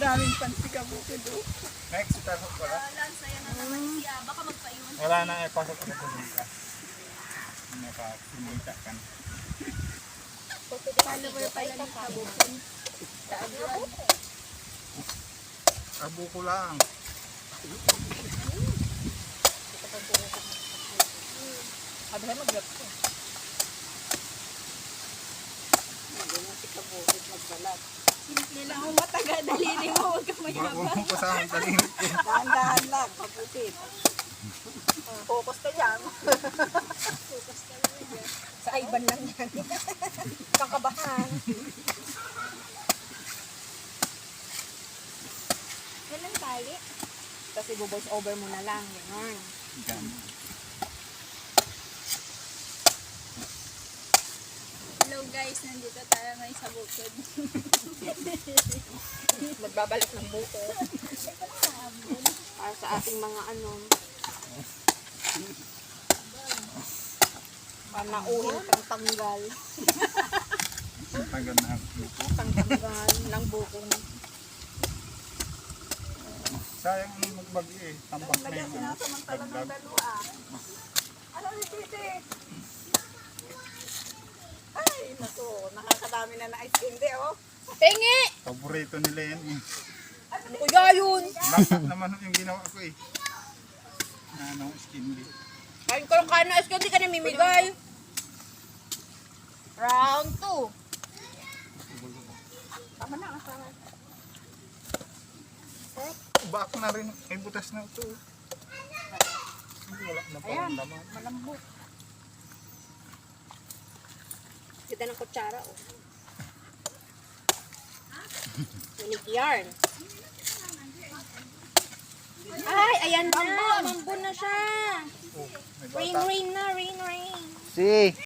maraming pansi ka buko do. Next, itasok ko lang. Saya na naman siya. Baka magpaiwan. Wala nang ipasok ko sa dito. Nakasimulta ka na. Follower pala ni Kabukon. Abo ko lang. Sabi na mag-grab ko. Hindi na si Kabukit magbalat. Simple lang ang mataga. Daliri mo. Huwag ka mayabang. Huwag ko sa akin talimit ko. Dahan-dahan lang, Kabukit. Focus ka dyan. Focus ka lang dyan. Sa Ivan lang yan. Kakabahan. Yan ang tali. Tapos i-voice over mo na lang. Yan. Yan. Hello guys, nandito tayo ngayon sa bukod. Magbabalik ng buko. Para sa ating mga ano. Panauhin pang tanggal. Tagal na buko. Pang tanggal ng buko. Sayang ang magbagi eh. Tambak na yun. Dagdag. Ano ni Titi? Ay, naku. Nakakadami na na ice candy, oh. Tingi! Paborito nila yan eh. Kuya yun. Lapat naman yung ginawa ko eh. Ano, skin dip. Kain ko lang kain na ice candy ka namimigay. Round 2. Tama na, asama. Back na rin. Ay, butas na ito. Wala na Ayan, parang laman. malambot. Kita ng kutsara, oh. Unique yarn. Ay, ayan na. Mambo na siya. Oh, may Rain, bata. rain na, rain, rain. Si.